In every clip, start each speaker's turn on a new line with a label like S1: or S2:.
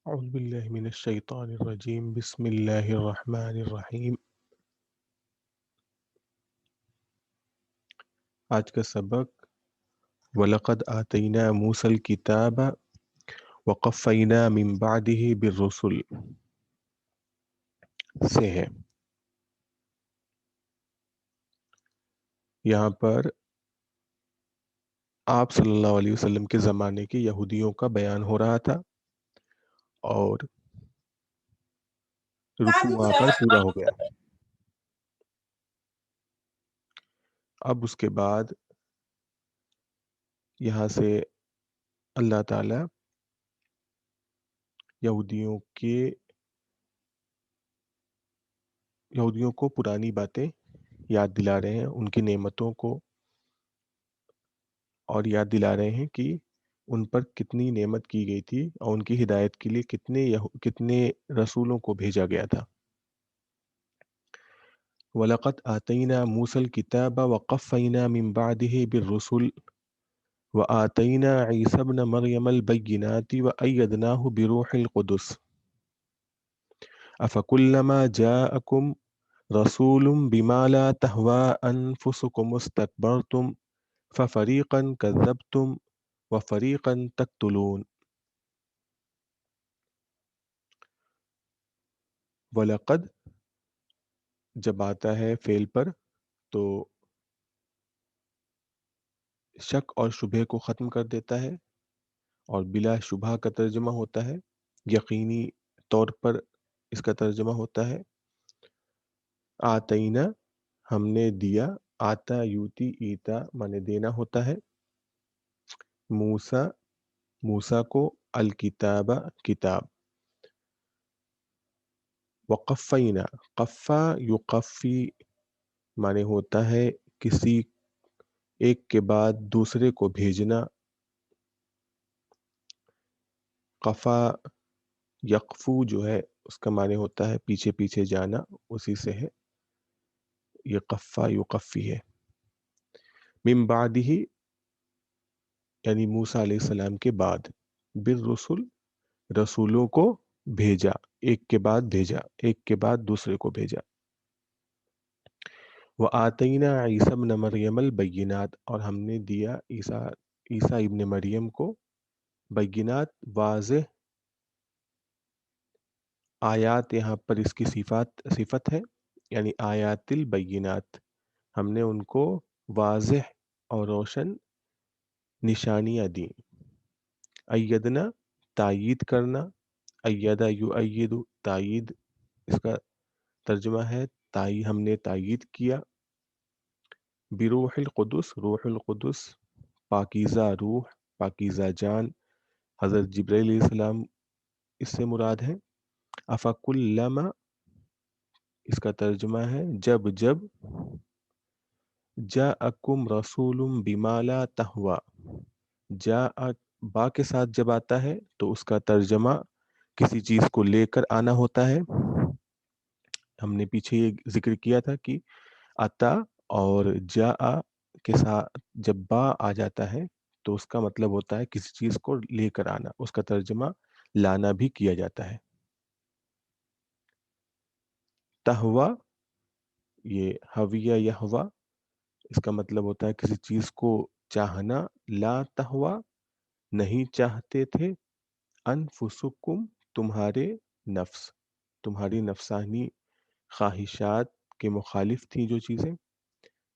S1: اعوذ باللہ من الشیطان الرجیم بسم اللہ الرحمن الرحیم۔ آج کا سبق وَلَقَدْ آتَيْنَا مُوسَى الْكِتَابَ وَقَفَّيْنَا مِن بَعْدِهِ بِالرُّسُلِ سے ہے۔ یہاں پر آپ صلی اللہ علیہ وسلم کے زمانے کے یہودیوں کا بیان ہو رہا تھا اور رکوع وہاں پر پورا ہو گیا۔ اب اس کے بعد یہاں سے اللہ تعالی یہودیوں کو پرانی باتیں یاد دلا رہے ہیں، ان کی نعمتوں کو، اور یاد دلا رہے ہیں کہ ان پر کتنی نعمت کی گئی تھی اور ان کی ہدایت کے لیے کتنے رسولوں کو بھیجا گیا تھا۔ وَلَقَدْ آتَيْنَا مُوسَى الْكِتَابَ وَقَفَّيْنَا مِن بَعْدِهِ بِالرُّسُلِ وَآتَيْنَا عِيسَى ابْنَ مَرْيَمَ الْبَيِّنَاتِ وَأَيَّدْنَاهُ بِرُوحِ الْقُدُسِ أَفَكُلَّمَا جَاءَكُمْ رَسُولٌ بِمَا لَا تَهْوَىٰ أَنفُسُكُمُ اسْتَكْبَرْتُمْ فَفَرِيقًا كَذَّبْتُمْ وَفَرِيقًا تَقْتُلُونَ۔ وَلَقَدْ جب آتا ہے فعل پر تو شک اور شبہ کو ختم کر دیتا ہے، اور بلا شبہ کا ترجمہ ہوتا ہے، یقینی طور پر اس کا ترجمہ ہوتا ہے آتینا، ہم نے دیا، آتا یوتی ایتا مانے دینا ہوتا ہے، موسیٰ کو، الکتابہ کتاب، وقفینا، قفا یقفی مانے ہوتا ہے کسی ایک کے بعد دوسرے کو بھیجنا، قفا یقفو جو ہے اس کا معنی ہوتا ہے پیچھے پیچھے جانا، اسی سے ہے یہ قفا یقفی ہے۔ من بعدہ یعنی موسیٰ علیہ السلام کے بعد، بالرسل رسولوں کو بھیجا، ایک کے بعد بھیجا، ایک کے بعد دوسرے کو بھیجا۔ وآتینا عیسی ابن مریم البینات، اور ہم نے دیا عیسیٰ ابن مریم کو بینات، واضح آیات، یہاں پر اس کی صفت ہے، یعنی آیات البینات، ہم نے ان کو واضح اور روشن نشانیاں دیں۔ ایدنا تائید کرنا، ایدہ یؤید تائید، اس کا ترجمہ ہے ہم نے تائید کیا، بروح القدس، روح القدس پاکیزہ روح، پاکیزہ جان، حضرت جبرائیل علیہ السلام اس سے مراد ہے۔ افکلما، اس کا ترجمہ ہے جب جاءکم رسول بما لا تہوی، جاء با کے ساتھ جب آتا ہے تو اس کا ترجمہ کسی چیز کو لے کر آنا ہوتا ہے۔ ہم نے پیچھے یہ ذکر کیا تھا کہ عطا اور جاء کے ساتھ جب با آ جاتا ہے تو اس کا مطلب ہوتا ہے کسی چیز کو لے کر آنا، اس کا ترجمہ لانا بھی کیا جاتا ہے۔ تہوا، یہ حویہ یہوا، اس کا مطلب ہوتا ہے کسی چیز کو چاہنا، لا تہوا نہیں چاہتے تھے، انفسکم تمہارے نفس، تمہاری نفسانی خواہشات کے مخالف تھیں جو چیزیں،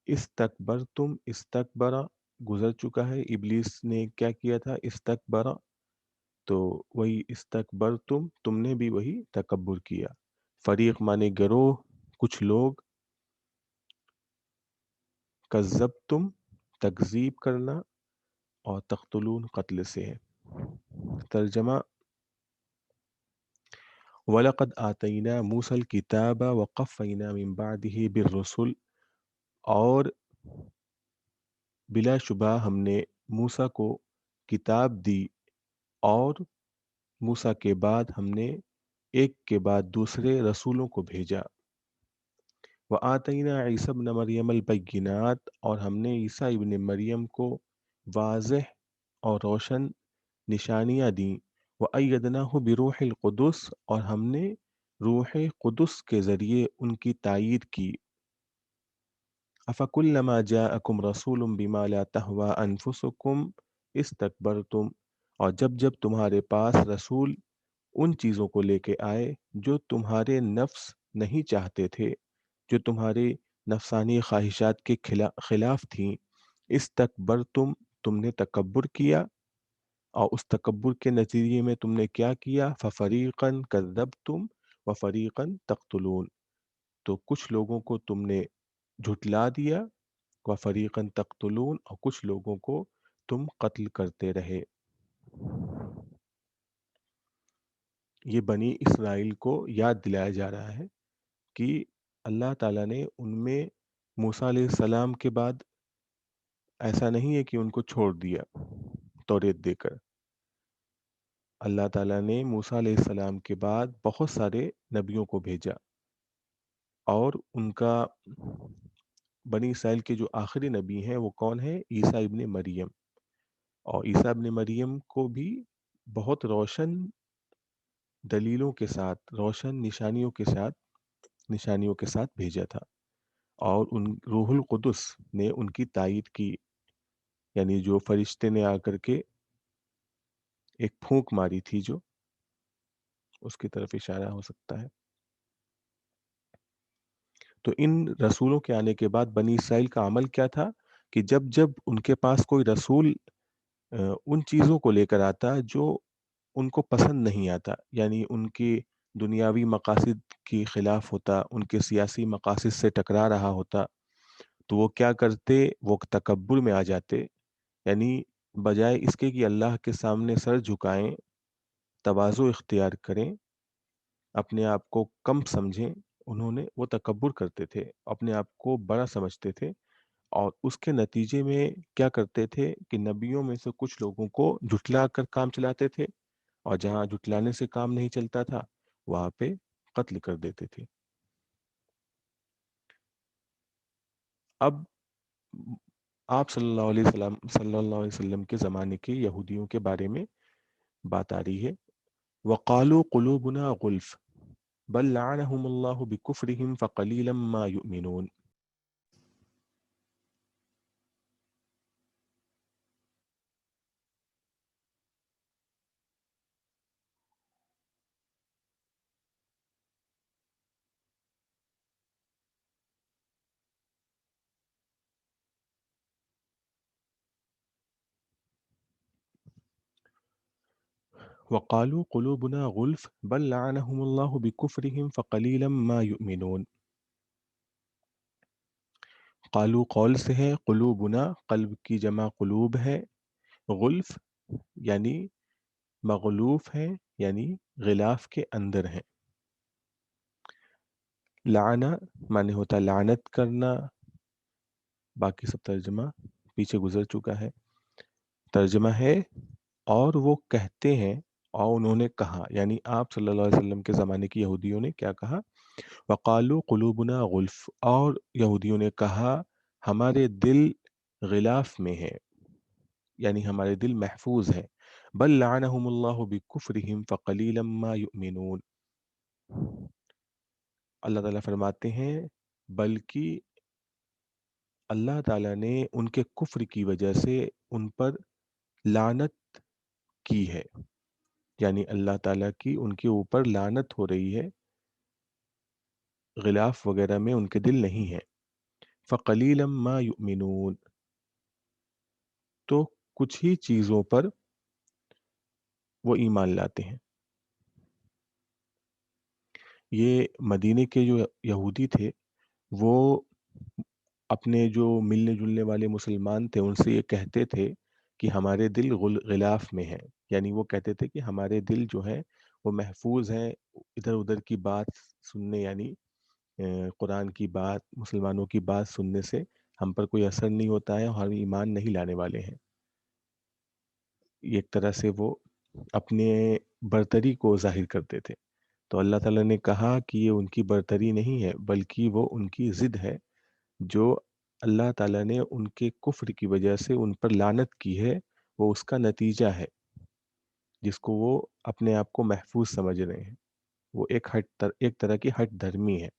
S1: استکبرتم، استکبرا گزر چکا ہے، ابلیس نے کیا کیا تھا، استکبرا، تو وہی استکبرتم، تم نے بھی وہی تکبر کیا۔ فریق مانے گروہ، کچھ لوگ، کذبتم تکذیب کرنا، اور تقتلون قتل سے ہے۔ ترجمہ وَلَقَدْ آتَيْنَا مُوسَى الْكِتَابَ وَقَفَّيْنَا مِن بَعْدِهِ بِالرُّسُلِ، اور بلا شبہ ہم نے موسیٰ کو کتاب دی، اور موسیٰ کے بعد ہم نے ایک کے بعد دوسرے رسولوں کو بھیجا۔ وَآتَيْنَا عِيسَى ابْنَ مَرْيَمَ الْبَيِّنَاتِ، اور ہم نے عیسیٰ ابن مریم کو واضح اور روشن نشانیاں دیں۔ وَأَيَّدْنَاهُ بِرُوحِ الْقُدُسِ، اور ہم نے روح قدس کے ذریعے ان کی تائید کی. أَفَكُلَّمَا جَاءَكُمْ رَسُولٌ بِمَا لَا تَهْوَىٰ أَنفُسُكُمْ اسْتَكْبَرْتُمْ، اور جب جب تمہارے پاس رسول ان چیزوں کو لے کے آئے جو تمہارے نفس نہیں چاہتے تھے، جو تمہاری نفسانی خواہشات کے خلاف تھیں، استکبرتم، تم نے تکبر کیا، اور اس تکبر کے نتیجے میں تم نے کیا کیا؟ فَفَرِيقًا كَذَّبْتُمْ وَفَرِيقًا تَقْتُلُونَ، تو کچھ لوگوں کو تم نے جھٹلا دیا، وَفَرِيقًا تَقْتُلُونَ، اور کچھ لوگوں کو تم قتل کرتے رہے. یہ بنی اسرائیل کو یاد دلایا جا رہا ہے کہ اللہ تعالیٰ نے ان میں موسیٰ علیہ السلام کے بعد ایسا نہیں ہے کہ ان کو چھوڑ دیا توریت دے کر. اللہ تعالیٰ نے موسیٰ علیہ السلام کے بعد بہت سارے نبیوں کو بھیجا، اور ان کا بنی اسرائیل کے جو آخری نبی ہیں وہ کون ہیں؟ عیسیٰ ابن مریم. اور عیسیٰ ابن مریم کو بھی بہت روشن دلیلوں کے ساتھ، روشن نشانیوں کے ساتھ بھیجا تھا، اور ان روح القدس نے ان کی تائید کی، یعنی جو فرشتے نے آ کر کے ایک پھونک ماری تھی، جو اس کی طرف اشارہ ہو سکتا ہے. تو ان رسولوں کے آنے کے بعد بنی اسرائیل کا عمل کیا تھا کہ جب جب ان کے پاس کوئی رسول ان چیزوں کو لے کر آتا جو ان کو پسند نہیں آتا، یعنی ان کی دنیاوی مقاصد کی خلاف ہوتا، ان کے سیاسی مقاصد سے ٹکرا رہا ہوتا، تو وہ کیا کرتے؟ وہ تکبر میں آ جاتے، یعنی بجائے اس کے کہ اللہ کے سامنے سر جھکائیں، تواضع اختیار کریں، اپنے آپ کو کم سمجھیں، وہ تکبر کرتے تھے، اپنے آپ کو بڑا سمجھتے تھے، اور اس کے نتیجے میں کیا کرتے تھے کہ نبیوں میں سے کچھ لوگوں کو جھٹلا کر کام چلاتے تھے، اور جہاں جھٹلانے سے کام نہیں چلتا تھا وہاں پہ قتل کر دیتے تھے. اب آپ صلی اللہ علیہ وسلم کے زمانے کے یہودیوں کے بارے میں بات آ رہی ہے. وَقَالُوا قُلُوبُنَا غُلْفٌ بَلْ لَعَنَهُمُ اللَّهُ بِكُفْرِهِمْ فَقَلِيلًا مَا يُؤْمِنُونَ. وَقَالُوا قُلُوبُنَا غُلْفٌ بَلْ لَعَنَهُمُ اللَّهُ بِكُفْرِهِمْ فَقَلِيلًا مَا يُؤْمِنُونَ. قالو قول سے ہے، قلوبنا قلب کی جمع قلوب ہے، غلف یعنی مغلوف ہے، یعنی غلاف کے اندر ہیں. لعنہ معنی ہوتا لعنت کرنا، باقی سب ترجمہ پیچھے گزر چکا ہے. ترجمہ ہے اور وہ کہتے ہیں، اور انہوں نے کہا، یعنی آپ صلی اللہ علیہ وسلم کے زمانے کی یہودیوں نے کیا کہا؟ وقالو قلوبنا غلف، اور یہودیوں نے کہا ہمارے دل غلاف میں ہے، یعنی ہمارے دل محفوظ ہے. بل لعنہم اللہ بکفرہم فقلیلا ما یؤمنون. اللہ تعالیٰ فرماتے ہیں بلکہ اللہ تعالیٰ نے ان کے کفر کی وجہ سے ان پر لعنت کی ہے، یعنی اللہ تعالیٰ کی ان کے اوپر لعنت ہو رہی ہے، غلاف وغیرہ میں ان کے دل نہیں ہے. فقلیلا ما یؤمنون، تو کچھ ہی چیزوں پر وہ ایمان لاتے ہیں. یہ مدینے کے جو یہودی تھے وہ اپنے جو ملنے جلنے والے مسلمان تھے ان سے یہ کہتے تھے کہ ہمارے دل غلاف میں ہیں، یعنی وہ کہتے تھے کہ ہمارے دل جو ہیں وہ محفوظ ہیں، ادھر ادھر کی بات سننے، یعنی قرآن کی بات، مسلمانوں کی بات سننے سے ہم پر کوئی اثر نہیں ہوتا ہے، اور ہم ایمان نہیں لانے والے ہیں. ایک طرح سے وہ اپنے برتری کو ظاہر کرتے تھے. تو اللہ تعالیٰ نے کہا کہ یہ ان کی برتری نہیں ہے، بلکہ وہ ان کی ضد ہے جو اللہ تعالیٰ نے ان کے کفر کی وجہ سے ان پر لعنت کی ہے، وہ اس کا نتیجہ ہے. جس کو وہ اپنے آپ کو محفوظ سمجھ رہے ہیں. وہ ایک طرح کی ہٹ دھرمی ہے.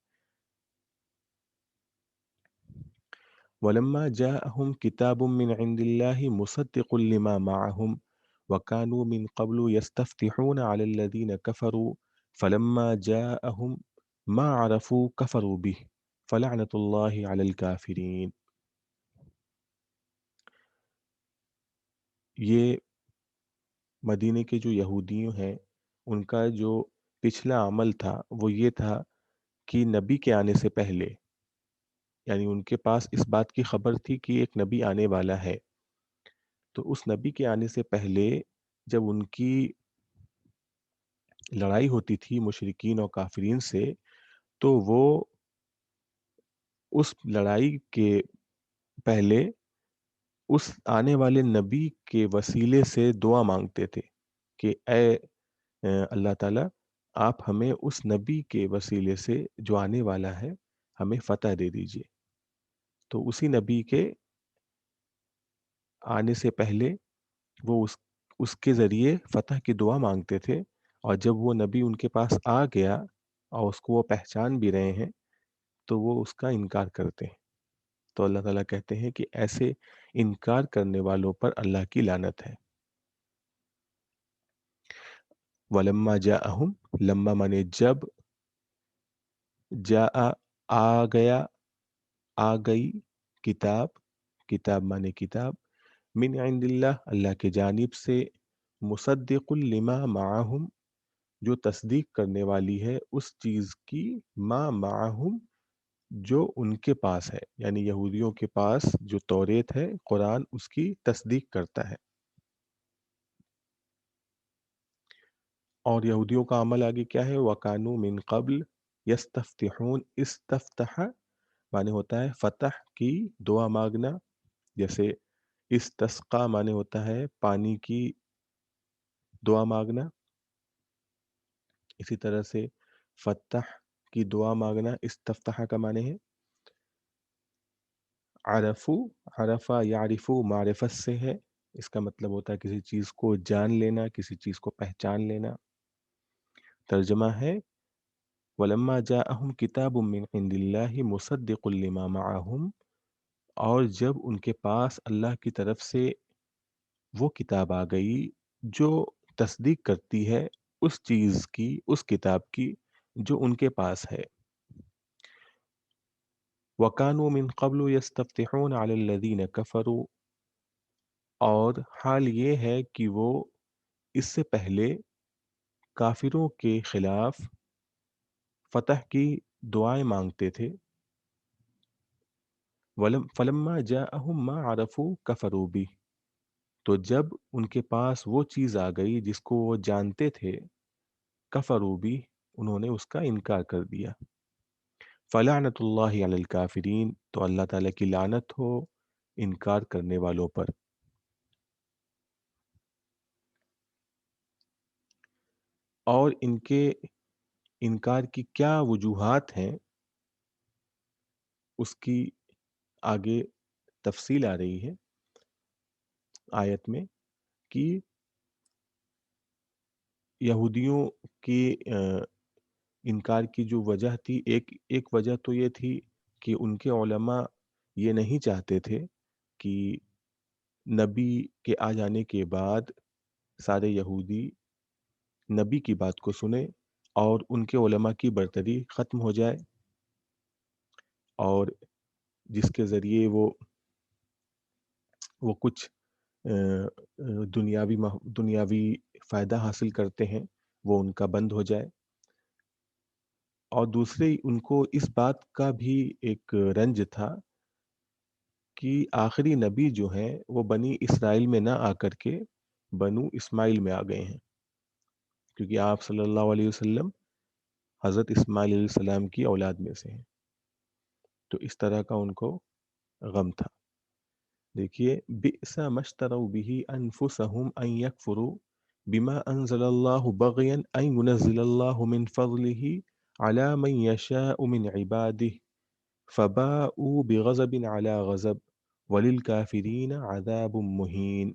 S1: وَلَمَّا جَاءَهُمْ كِتَابٌ مِّنْ عِندِ اللَّهِ مُصَدِّقٌ لِّمَا مَعَهُمْ وَكَانُوا مِن قَبْلُ يَسْتَفْتِحُونَ عَلَى الَّذِينَ كَفَرُوا فَلَمَّا جَاءَهُم مَّا عَرَفُوا كَفَرُوا بِهِ فَلَعْنَةُ اللَّهِ عَلَى الْكَافِرِينَ. یہ مدینے کے جو یہودیوں ہیں ان کا جو پچھلا عمل تھا وہ یہ تھا کہ نبی کے آنے سے پہلے، یعنی ان کے پاس اس بات کی خبر تھی کہ ایک نبی آنے والا ہے، تو اس نبی کے آنے سے پہلے جب ان کی لڑائی ہوتی تھی مشرکین اور کافرین سے، تو وہ اس لڑائی کے پہلے اس آنے والے نبی کے وسیلے سے دعا مانگتے تھے کہ اے اللہ تعالیٰ، آپ ہمیں اس نبی کے وسیلے سے جو آنے والا ہے ہمیں فتح دے دیجیے. تو اسی نبی کے آنے سے پہلے وہ اس کے ذریعے فتح کی دعا مانگتے تھے، اور جب وہ نبی ان کے پاس آ گیا اور اس کو وہ پہچان بھی رہے ہیں تو وہ اس کا انکار کرتے ہیں. تو اللہ تعالیٰ کہتے ہیں کہ ایسے انکار کرنے والوں پر اللہ کی لعنت ہے. وَلَمَّا جَاءَهُمْ، لما مانے جب، جاء آ گیا، آ گئی، کتاب، کتاب مانے کتاب، من عند اللہ اللہ کی جانب سے، مصدق لما معہم جو تصدیق کرنے والی ہے اس چیز کی، ما معہم جو ان کے پاس ہے، یعنی یہودیوں کے پاس جو توریت ہے قرآن اس کی تصدیق کرتا ہے. اور یہودیوں کا عمل آگے کیا ہے؟ وَقَانُوا مِن قبل یستفتحون، استفتح معنی ہوتا ہے فتح کی دعا مانگنا، جیسے استسقا معنی ہوتا ہے پانی کی دعا مانگنا، اسی طرح سے فتح کی دعا مانگنا استفتح کا معنی ہے. عرفو، عرفہ یعرفو معرفت سے ہے، اس کا مطلب ہوتا ہے کسی چیز کو جان لینا، کسی چیز کو پہچان لینا. ترجمہ ہے وَلَمَّا جَاءَهُمْ كِتَابٌ مِّنْ عِندِ اللَّهِ مُصَدِّقٌ لِّمَا مَعَهُمْ، اور جب ان کے پاس اللہ کی طرف سے وہ کتاب آ گئی جو تصدیق کرتی ہے اس چیز کی، اس کتاب کی جو ان کے پاس ہے. وَكَانُوا مِن قَبْلُ يَسْتَفْتِحُونَ عَلَى الَّذِينَ كَفَرُوا، اور حال یہ ہے کہ وہ اس سے پہلے کافروں کے خلاف فتح کی دعائیں مانگتے تھے. فَلَمَّا جَاءَهُم مَّا عَرَفُوا كَفَرُوا بِهِ، تو جب ان کے پاس وہ چیز آ گئی جس کو وہ جانتے تھے، کفروا بھی، انہوں نے اس کا انکار کر دیا. فلعنت اللہ علی الکافرین، تو اللہ تعالیٰ کی لعنت ہو انکار کرنے والوں پر. اور ان کے انکار کی کیا وجوہات ہیں اس کی آگے تفصیل آ رہی ہے آیت میں، کہ یہودیوں کی انکار کی جو وجہ تھی، ایک وجہ تو یہ تھی کہ ان کے علماء یہ نہیں چاہتے تھے کہ نبی کے آ جانے کے بعد سارے یہودی نبی کی بات کو سنیں اور ان کے علماء کی برتری ختم ہو جائے، اور جس کے ذریعے وہ کچھ دنیاوی فائدہ حاصل کرتے ہیں وہ ان کا بند ہو جائے. اور دوسرے ان کو اس بات کا بھی ایک رنج تھا کہ آخری نبی جو ہیں وہ بنی اسرائیل میں نہ آ کر کے بنو اسماعیل میں آ گئے ہیں، کیونکہ آپ صلی اللہ علیہ وسلم حضرت اسماعیل علیہ السلام کی اولاد میں سے ہیں. تو اس طرح کا ان کو غم تھا. دیکھیے بئس ما اشتروا به انفسهم ان يكفروا بما انزل الله بغيا ان ينزل الله من فضله على من يشاء من عباده فباءوا بغضب على غضب وللكافرين عذاب مهين.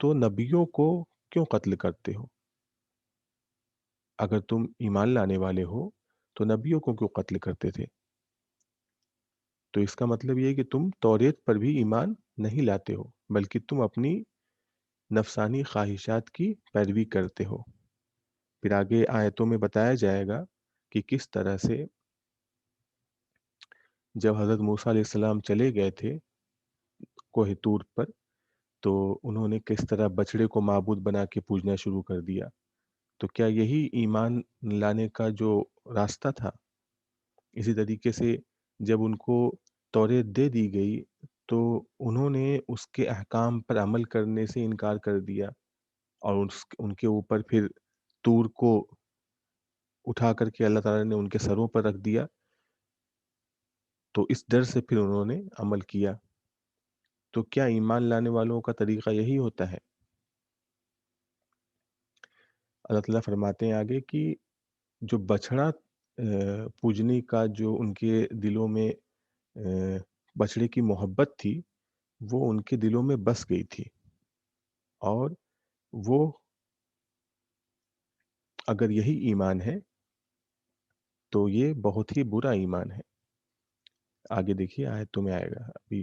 S1: تو نبیوں کو کیوں قتل کرتے ہو؟ اگر تم ایمان لانے والے ہو تو نبیوں کو کیوں قتل کرتے تھے؟ تو اس کا مطلب یہ ہے کہ تم توریت پر بھی ایمان نہیں لاتے ہو، بلکہ تم اپنی نفسانی خواہشات کی پیروی کرتے ہو۔ پھر آگے آیتوں میں بتایا جائے گا کہ کس طرح سے جب حضرت موسیٰ علیہ السلام چلے گئے تھے کوہ طور پر، تو انہوں نے کس طرح بچڑے کو معبود بنا کے پوجنا شروع کر دیا۔ تو کیا یہی ایمان لانے کا جو راستہ تھا؟ اسی طریقے سے جب ان کو توریت دے دی گئی تو انہوں نے اس کے احکام پر عمل کرنے سے انکار کر دیا، اور ان کے اوپر پھر طور کو اٹھا کر کے اللہ تعالیٰ نے ان کے سروں پر رکھ دیا، تو اس ڈر سے پھر انہوں نے عمل کیا۔ تو کیا ایمان لانے والوں کا طریقہ یہی ہوتا ہے؟ اللہ تعالیٰ فرماتے ہیں آگے کہ جو بچھڑا پوجنے کا جو ان کے دلوں میں بچڑے کی محبت تھی، وہ ان کے دلوں میں بس گئی تھی، اور وہ اگر یہی ایمان ہے تو یہ بہت ہی برا ایمان ہے۔ آگے دیکھیے آیتوں میں آئے گا ابھی،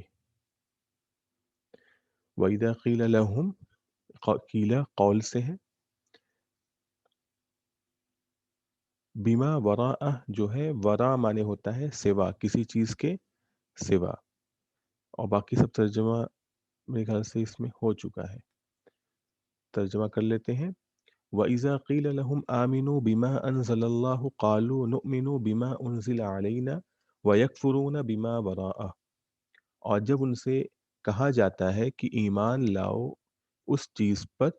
S1: وَإِذَا قِيلَ لَهُمْ، قیلا قول سے ہے، بما وراء جو ہے ورا مانے ہوتا ہے سوا، کسی چیز کے سوا، اور باقی سب ترجمہ میرے خیال سے اس میں ہو چکا ہے، ترجمہ کر لیتے ہیں۔ وَإِذَا قِيلَ لَهُمْ آمِنُوا بِمَا أَنزَلَ اللَّهُ قَالُوا نُؤْمِنُ بِمَا أُنزِلَ عَلَيْنَا وَيَكْفُرُونَ بِمَا وَرَاءَهُ، اور جب ان سے کہا جاتا ہے کہ ایمان لاؤ اس چیز پر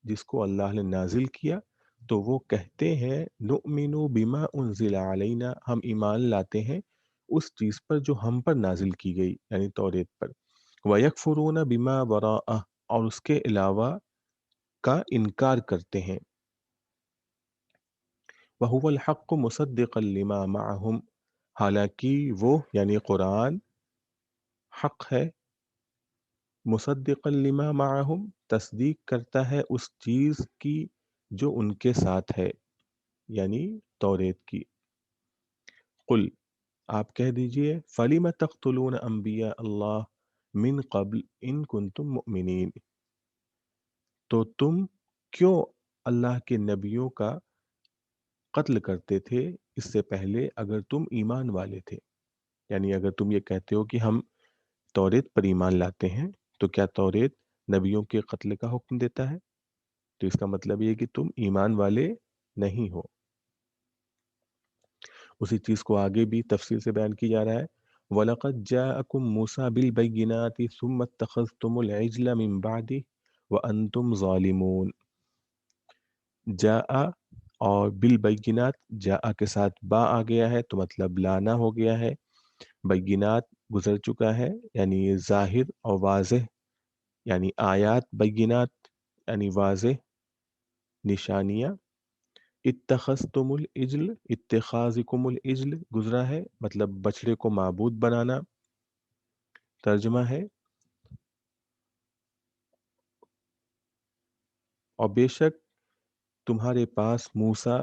S1: جس کو اللہ نے نازل کیا، تو وہ کہتے ہیں نؤمن بما انزل علینا، ہم ایمان لاتے ہیں اس چیز پر جو ہم پر نازل کی گئی، یعنی توریت پر، وَيَكْفُرُونَ بِمَا وَرَاءَهُ، اور اس کے علاوہ کا انکار کرتے ہیں، وَهُوَ الْحَقُّ مُصَدِّقًا لِمَا مَعَهُمْ، حالانکہ وہ یعنی قرآن حق ہے، مصدقا لما معہم، تصدیق کرتا ہے اس چیز کی جو ان کے ساتھ ہے، یعنی توریت کی۔ قل، آپ کہہ دیجئے، فَلِمَ تَقْتُلُونَ أَنبِيَاءَ اللَّهِ مِن قبل ان کنتم مؤمنین، تو تم کیوں اللہ کے نبیوں کا قتل کرتے تھے اس سے پہلے اگر تم ایمان والے تھے؟ یعنی اگر تم یہ کہتے ہو کہ ہم توریت پر ایمان لاتے ہیں، تو کیا توریت نبیوں کے قتل کا حکم دیتا ہے؟ تو اس کا مطلب یہ کہ تم ایمان والے نہیں ہو۔ اسی چیز کو آگے بھی تفصیل سے بیان کی جا رہا ہے، وَلَقَدْ جَاءَكُم مُوسَىٰ بِالْبَيِّنَاتِ ثُمَّ اتَّخَذْتُمُ الْعِجْلَ مِن بَعْدِهِ وَأَنْتُمْ ظَالِمُونَ۔ جاء اور بالبینات، جاء کے ساتھ با آ گیا ہے تو مطلب لانا ہو گیا ہے، بینات گزر چکا ہے یعنی ظاہر اور واضح، یعنی آیات بینات یعنی واضح نشانیاں، اتخذتم العجل، اتخاذکم العجل گزرا ہے، مطلب بچڑے کو معبود بنانا، ترجمہ ہے، اور بے شک تمہارے پاس موسیٰ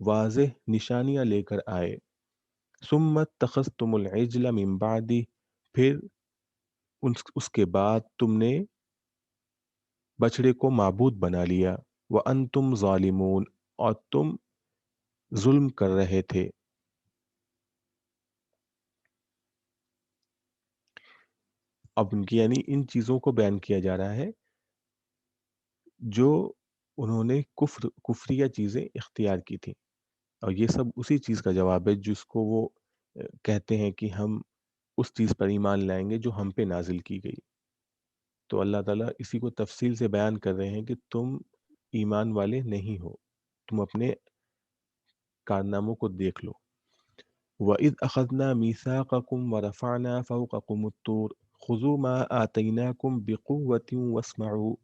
S1: واضح نشانیاں لے کر آئے، ثم اتخذتم العجل من بعدی، پھر اس کے بعد تم نے بچڑے کو معبود بنا لیا، وَأَنْتُمْ ظَالِمُونَ، اور تم ظلم کر رہے تھے۔ اب ان کی یعنی ان چیزوں کو بیان کیا جا رہا ہے جو انہوں نے کفریہ چیزیں اختیار کی تھیں، اور یہ سب اسی چیز کا جواب ہے جس کو وہ کہتے ہیں کہ ہم اس چیز پر ایمان لائیں گے جو ہم پہ نازل کی گئی۔ تو اللہ تعالیٰ اسی کو تفصیل سے بیان کر رہے ہیں کہ تم ایمان والے نہیں ہو، تم اپنے کارناموں کو دیکھ لو۔ وَإِذْ أَخَذْنَا مِيثَاقَكُمْ وَرَفَعْنَا فَوْقَكُمُ الطُّورَ خُذُوا مَا آتَيْنَاكُمْ بِقُوَّةٍ وَاسْمَعُوا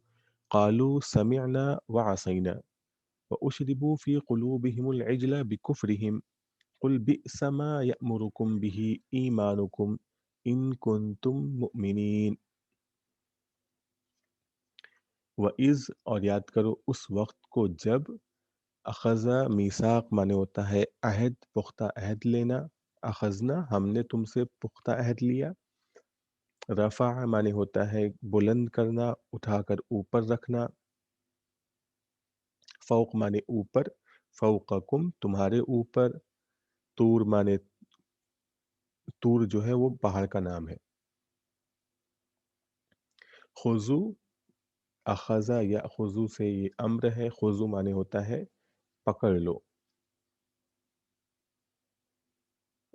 S1: قَالُوا سَمِعْنَا وَعَصَيْنَا وَأُشْرِبُوا فِي قُلُوبِهِمُ الْعِجْلَ بِكُفْرِهِمْ قُلْ بِئْسَ مَا يَأْمُرُكُمْ بِهِ إِيمَانُكُمْ إِن كُنتُم مُؤْمِنِينَ۔ وَإِذْ اور یاد کرو اس وقت کو جب اخذا میثاق مانے ہوتا ہے عہد، پختہ عہد لینا، اخذنا ہم نے تم سے پختہ عہد لیا، رفع مانے ہوتا ہے بلند کرنا، اٹھا کر اوپر رکھنا، فوق مانے اوپر، فوقکم تمہارے اوپر، طور مانے طور جو ہے وہ پہاڑ کا نام ہے، خضو اخذا یا خضو سے یہ امر ہے، خضو مانے ہوتا ہے پکڑ لو،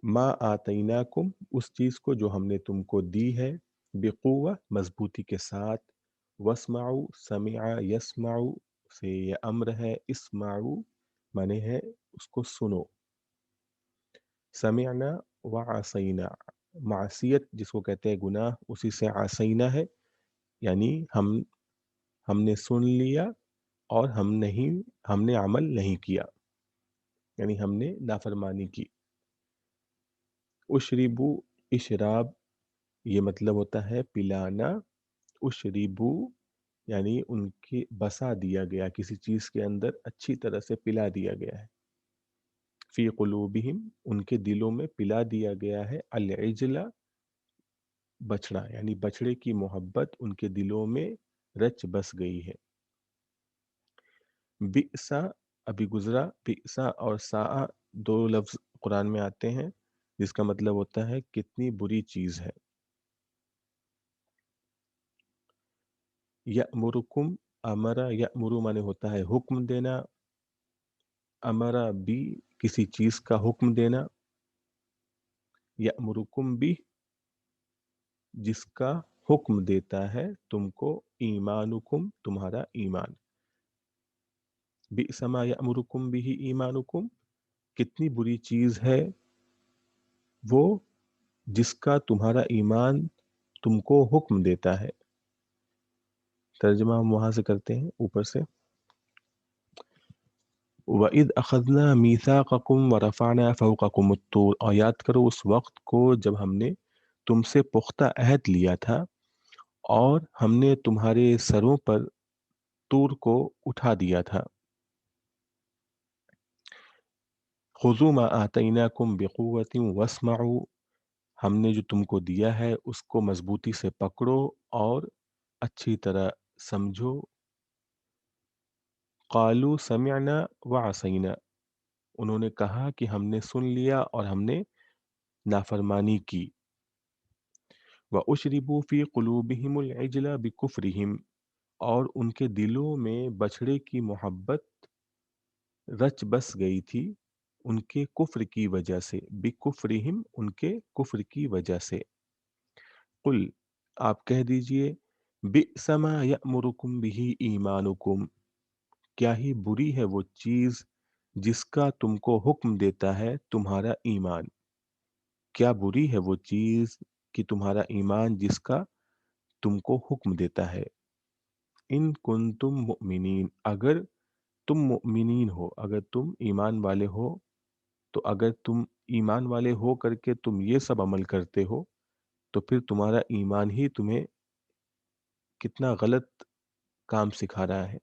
S1: ما آتیناکم اس چیز کو جو ہم نے تم کو دی ہے، بقوہ مضبوطی کے ساتھ، واسمعوا سمع یسمعوا سے یہ امر ہے، اسمعوا مانے ہے اس کو سنو، سمعنا وعصینا معصیت جس کو کہتے ہیں گناہ اسی سے عصینا ہے، یعنی ہم نے سن لیا اور ہم نے عمل نہیں کیا، یعنی ہم نے نافرمانی کی، اشربو اشراب یہ مطلب ہوتا ہے پلانا، اشربو یعنی ان کے بسا دیا گیا، کسی چیز کے اندر اچھی طرح سے پلا دیا گیا ہے، فی قلوبہم ان کے دلوں میں پلا دیا گیا ہے، العجلہ بچڑا، یعنی بچڑے کی محبت ان کے دلوں میں رچ بس گئی ہے، بئسا ابھی گزرا، بئسا اور سا دو لفظ قرآن میں آتے ہیں جس کا مطلب ہوتا ہے کتنی بری چیز ہے، یأمرکم امرا یأمرو مانے ہوتا ہے حکم دینا، امرا بھی کسی چیز کا حکم دینا، یأمرکم بھی جس کا حکم دیتا ہے تم کو، ایمانکم تمہارا ایمان، بئس ما یأمرکم بھی ایمانکم کتنی بری چیز ہے وہ جس کا تمہارا ایمان تم کو حکم دیتا ہے، ترجمہ ہم وہاں سے کرتے ہیں اوپر سے، وَإِذْ أَخَذْنَا مِيثَاقَكُمْ وَرَفَعْنَا فَوْقَكُمُ الطُّورَ اور یاد کرو اس وقت کو جب ہم نے تم سے پختہ عہد لیا تھا اور ہم نے تمہارے سروں پر طور کو اٹھا دیا تھا، خُذُوا مَا آتَيْنَاكُمْ بِقُوَّةٍ وَاسْمَعُوا ہم نے جو تم کو دیا ہے اس کو مضبوطی سے پکڑو اور اچھی طرح سمجھو، قالوا سمعنا وعصینا انہوں نے کہا کہ ہم نے سن لیا اور ہم نے نافرمانی کی، وَأُشْرِبُوا فِي قُلُوبِهِمُ الْعِجْلَ بِكُفْرِهِمْ اور ان کے دلوں میں بچھڑے کی محبت رچ بس گئی تھی ان کے کفر کی وجہ سے، بِكُفْرِهِمْ ان کے کفر کی وجہ سے، قل آپ کہہ دیجئے، بئس ما یأمرکم بہ ایمانکم کیا ہی بری ہے وہ چیز جس کا تم کو حکم دیتا ہے تمہارا ایمان، کیا بری ہے وہ چیز کہ تمہارا ایمان جس کا تم کو حکم دیتا ہے، ان کنتم مؤمنین اگر تم مؤمنین ہو، اگر تم ایمان والے ہو، تو اگر تم ایمان والے ہو کر کے تم یہ سب عمل کرتے ہو تو پھر تمہارا ایمان ہی تمہیں کتنا غلط کام سکھا رہا ہے،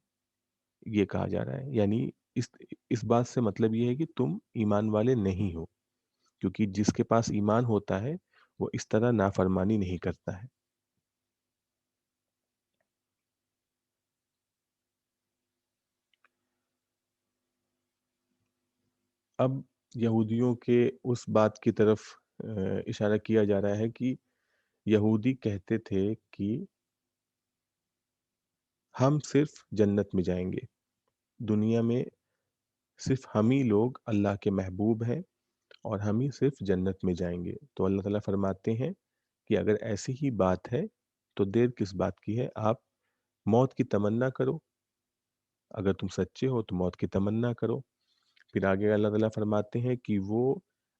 S1: یہ کہا جا رہا ہے، یعنی اس بات سے مطلب یہ ہے کہ تم ایمان والے نہیں ہو، کیونکہ جس کے پاس ایمان ہوتا ہے وہ اس طرح نافرمانی نہیں کرتا ہے۔ اب یہودیوں کے اس بات کی طرف اشارہ کیا جا رہا ہے کہ یہودی کہتے تھے کہ ہم صرف جنت میں جائیں گے، دنیا میں صرف ہم ہی لوگ اللہ کے محبوب ہیں اور ہم ہی صرف جنت میں جائیں گے، تو اللہ تعالیٰ فرماتے ہیں کہ اگر ایسی ہی بات ہے تو دیر کس بات کی ہے، آپ موت کی تمنا کرو، اگر تم سچے ہو تو موت کی تمنا کرو، پھر آگے اللہ تعالیٰ فرماتے ہیں کہ وہ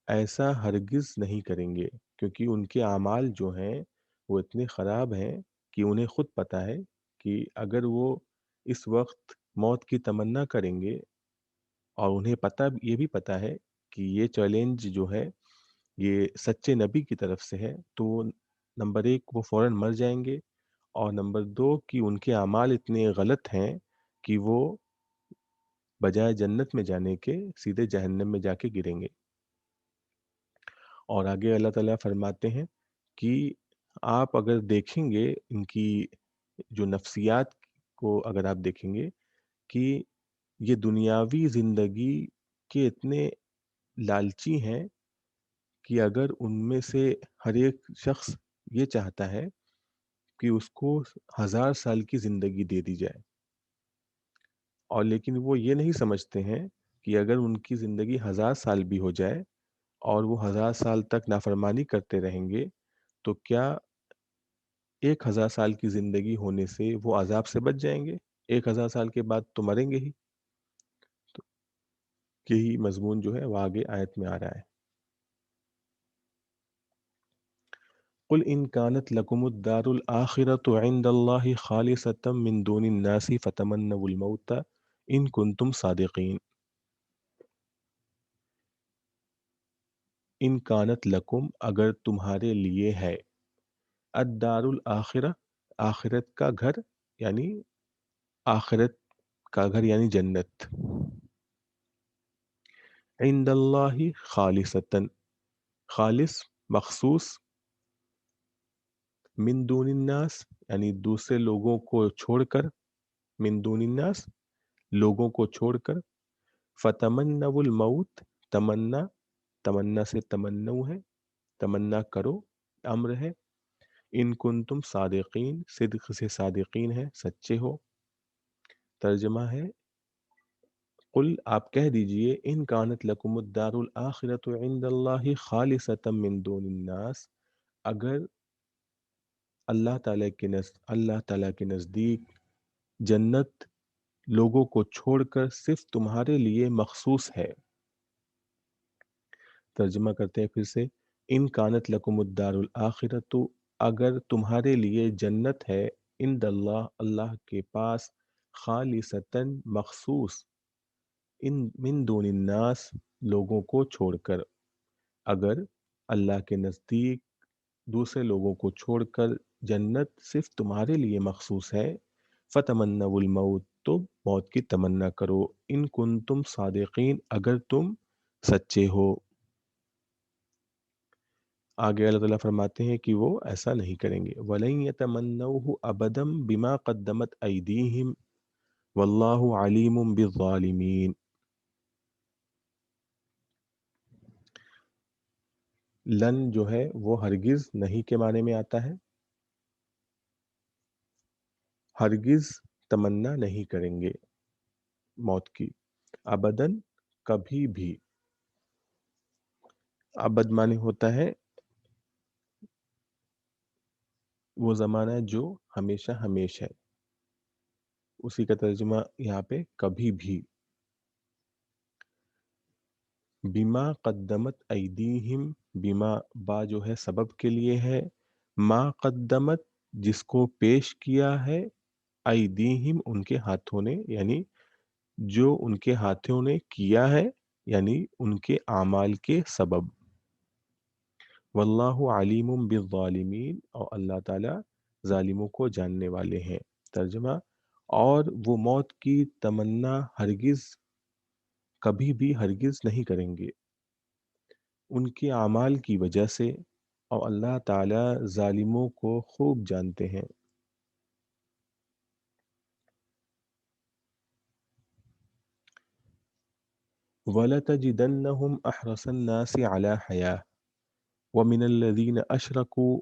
S1: ایسا ہرگز نہیں کریں گے کیونکہ ان کے اعمال جو ہیں وہ اتنے خراب ہیں کہ انہیں خود پتہ ہے کہ اگر وہ اس وقت موت کی تمنا کریں گے اور انہیں یہ بھی پتہ ہے کہ یہ چیلنج جو ہے یہ سچے نبی کی طرف سے ہے، تو نمبر ایک وہ فوراً مر جائیں گے اور نمبر 2 کہ ان کے اعمال اتنے غلط ہیں کہ وہ بجائے جنت میں جانے کے سیدھے جہنم میں جا کے گریں گے۔ اور آگے اللہ تعالیٰ فرماتے ہیں کہ آپ اگر دیکھیں گے ان کی جو نفسیات کو اگر آپ دیکھیں گے کہ یہ دنیاوی زندگی کے اتنے لالچی ہیں کہ اگر ان میں سے ہر ایک شخص یہ چاہتا ہے کہ اس کو 1000 سال کی زندگی دے دی جائے، اور لیکن وہ یہ نہیں سمجھتے ہیں کہ اگر ان کی زندگی 1000 سال بھی ہو جائے اور وہ 1000 سال تک نافرمانی کرتے رہیں گے تو کیا 1000 سال کی زندگی ہونے سے وہ عذاب سے بچ جائیں گے؟ 1000 سال کے بعد تو مریں گے ہی۔ تو یہی مضمون جو ہے وہ آگے آیت میں آ رہا ہے۔ قل ان كانت لكم الدار الآخرة عند الله خالصة من دون الناس فتمنوا الموت ان كنتم صادقین۔ ان کانت لکم اگر تمہارے لیے ہے، الدار الآخرہ آخرت کا گھر، یعنی آخرت کا گھر یعنی جنت، عند اللہ خالصتاً خالص مخصوص، من دون الناس یعنی دوسرے لوگوں کو چھوڑ کر، من دون الناس لوگوں کو چھوڑ کر، فتمنوا الموت تمنا، تمنا سے تمنو ہے، تمنا کرو امر ہے، ان کنتم صادقین صدق سے صادقین ہے، سچے ہو۔ ترجمہ ہے قل آپ کہہ دیجئے ان کانت لکم الدار الآخرۃ عند اللہ خالصۃ من دون الناس، اگر اللہ تعالیٰ کے نزدیک جنت لوگوں کو چھوڑ کر صرف تمہارے لیے مخصوص ہے۔ ترجمہ کرتے ہیں پھر سے، ان کانت لکم الدار الآخرۃ اگر تمہارے لیے جنت ہے، عند اللہ اللہ کے پاس، خالصتاً مخصوص، ان من دون الناس لوگوں کو چھوڑ کر، اگر اللہ کے نزدیک دوسرے لوگوں کو چھوڑ کر جنت صرف تمہارے لیے مخصوص ہے، فتمنوا الموت تو موت کی تمنا کرو، ان کنتم صادقین اگر تم سچے ہو۔ آگے اللہ تعالیٰ فرماتے ہیں کہ وہ ایسا نہیں کریں گے، وَلَن يَتَمَنَّوْهُ أَبَدًا بِمَا قَدَّمَتْ أَيْدِيهِمْ وَاللَّهُ عَلِيمٌ بِالظَّالِمِينَ۔ لن جو ہے وہ ہرگز نہیں کے معنی میں آتا ہے، ہرگز تمنا نہیں کریں گے موت کی، ابداً کبھی بھی، ابد معنی ہوتا ہے وہ زمانہ جو ہمیشہ ہمیش ہے، اسی کا ترجمہ یہاں پہ کبھی بھی۔ بما قدمت ایدیہم، بما با جو ہے سبب کے لیے ہے، ما قدمت جس کو پیش کیا ہے، ایدیہم ان کے ہاتھوں نے، یعنی جو ان کے ہاتھوں نے کیا ہے، یعنی ان کے اعمال کے سبب، واللہ علیم بالظالمین اور اللہ تعالی ظالموں کو جاننے والے ہیں۔ ترجمہ، اور وہ موت کی تمنا ہرگز کبھی بھی ہرگز نہیں کریں گے ان کے اعمال کی وجہ سے، اور اللہ تعالی ظالموں کو خوب جانتے ہیں۔ وَلَتَجِدَنَّهُمْ أَحْرَصَ النَّاسِ عَلَى حَيَاةٍ وَمِنَ الَّذِينَ أَشْرَكُوا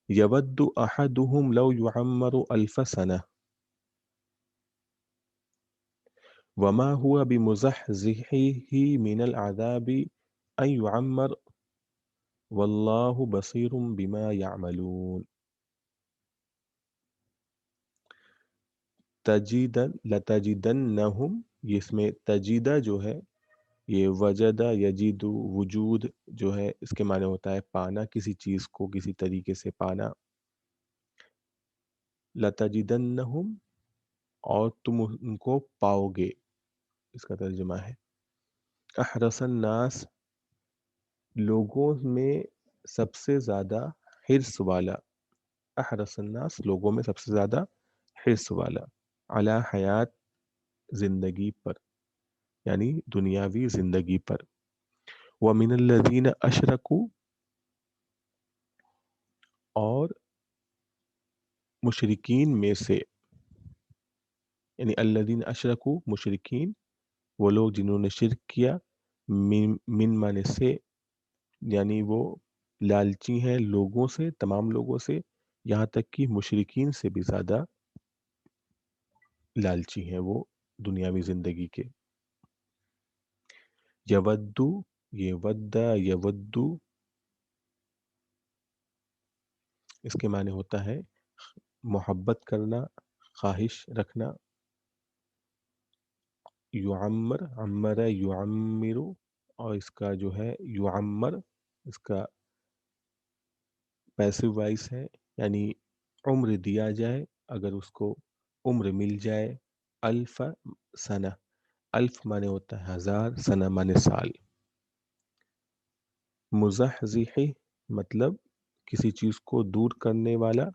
S1: يَوَدُّ أَحَدُهُمْ لَوْ يُعَمَّرُ أَلْفَ سَنَةٍ وَمَا هُوَ بِمُزَحْزِحِهِ مِنَ الْعَذَابِ أَن يُعَمَّرَ وَاللَّهُ بَصِيرٌ بِمَا يَعْمَلُونَ۔ لَتَجِدَنَّهُمْ، یہ اس میں تجیدہ جو ہے یہ وجدہ یجید وجود جو ہے اس کے معنی ہوتا ہے پانا، کسی چیز کو کسی طریقے سے پانا۔ لَتَجِدَنَّهُمْ اور تم ان کو پاؤ گے، اس کا ترجمہ ہے احرص الناس لوگوں میں سب سے زیادہ حرص والا، احرص الناس لوگوں میں سب سے زیادہ حرص والا، علی حیات زندگی پر، یعنی دنیاوی زندگی پر، ومن الذین اشرکوا اور مشرکین میں سے، یعنی الذین اشرکوا مشرکین، وہ لوگ جنہوں نے شرک کیا، من مانے سے، یعنی وہ لالچی ہیں لوگوں سے، تمام لوگوں سے، یہاں تک کہ مشرکین سے بھی زیادہ لالچی ہیں وہ دنیاوی زندگی کے۔ یودو، یہ ودا یودو، اس کے معنی ہوتا ہے محبت کرنا، خواہش رکھنا۔ یعمر، عمر یعمر، اور اس کا جو ہے یعمر، اس کا پیسو وائس ہے، یعنی عمر دیا جائے، اگر اس کو عمر مل جائے، الف سنہ، الف مانے ہوتا ہے ہزار، سنہ مانے سال۔ مزحزح مطلب کسی چیز کو دور کرنے والا،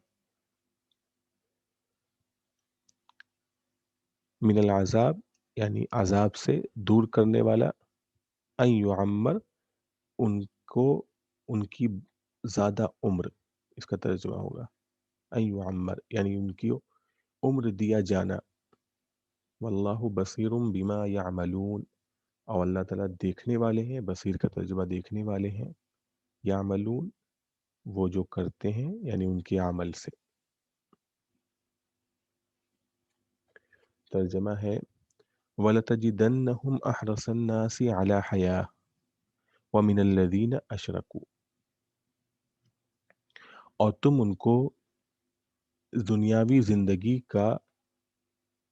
S1: من العذاب یعنی عذاب سے دور کرنے والا، ان یعمر ان کو، ان کی زیادہ عمر، اس کا ترجمہ ہوگا ان یعمر یعنی ان کی عمر دیا جانا۔ واللہ بصیر بما یعملون، اور اللہ تعالیٰ دیکھنے والے ہیں، بصیر کا ترجمہ دیکھنے والے ہیں، یعملون وہ جو کرتے ہیں یعنی ان کے عمل سے۔ ترجمہ ہے وَلَتَجِدَنَّهُمْ أَحْرَصَ النَّاسِ عَلَى حَيَاةٍ وَمِنَ الَّذِينَ أَشْرَكُوا، اور تم ان کو دنیاوی زندگی کا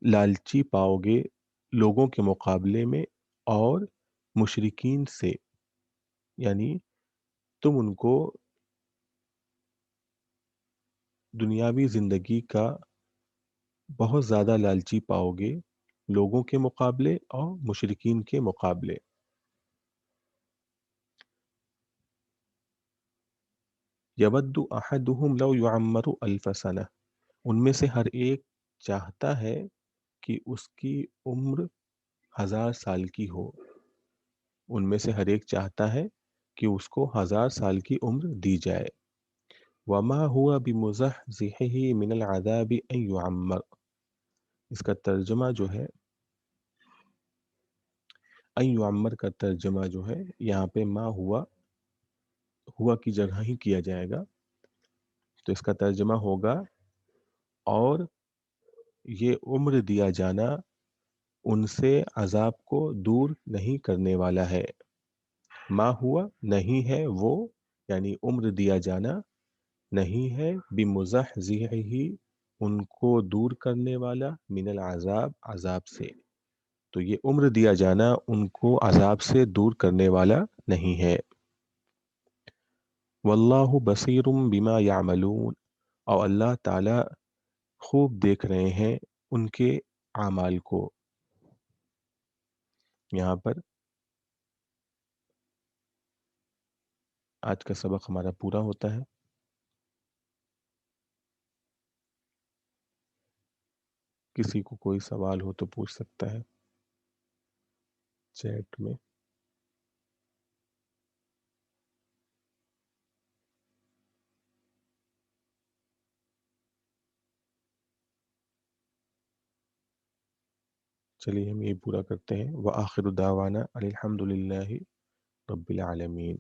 S1: لالچی پاؤ گے لوگوں کے مقابلے میں اور مشرکین سے، یعنی تم ان کو دنیاوی زندگی کا بہت زیادہ لالچی پاؤ گے لوگوں کے مقابلے اور مشرکین کے مقابلے۔ یود احدہم لو یعمر الف سنہ، ان میں سے ہر ایک چاہتا ہے کہ اس کی عمر 1000 سال کی ہو، ان میں سے ہر ایک چاہتا ہے کہ اس کو 1000 سال کی عمر دی جائے۔ وما ہوا بمزحزحہ من العذاب ان یعمر، اس کا ترجمہ جو ہے ان یعمر کا ترجمہ جو ہے یہاں پہ ما ہوا، ہوا کی جگہ ہی کیا جائے گا، تو اس کا ترجمہ ہوگا اور یہ عمر دیا جانا ان سے عذاب کو دور نہیں کرنے والا ہے۔ ما ہوا نہیں ہے وہ، یعنی عمر دیا جانا نہیں ہے، بمزحزحہ ان کو دور کرنے والا، من العذاب عذاب سے، تو یہ عمر دیا جانا ان کو عذاب سے دور کرنے والا نہیں ہے۔ واللہ بصیر بما یعملون، اور اللہ تعالی خوب دیکھ رہے ہیں ان کے اعمال کو۔ یہاں پر آج کا سبق ہمارا پورا ہوتا ہے۔ کسی کو کوئی سوال ہو تو پوچھ سکتا ہے چیٹ میں۔ چلیے ہم یہ پورا کرتے ہیں۔ وآخر دعوانا الحمد للہ رب العالمین۔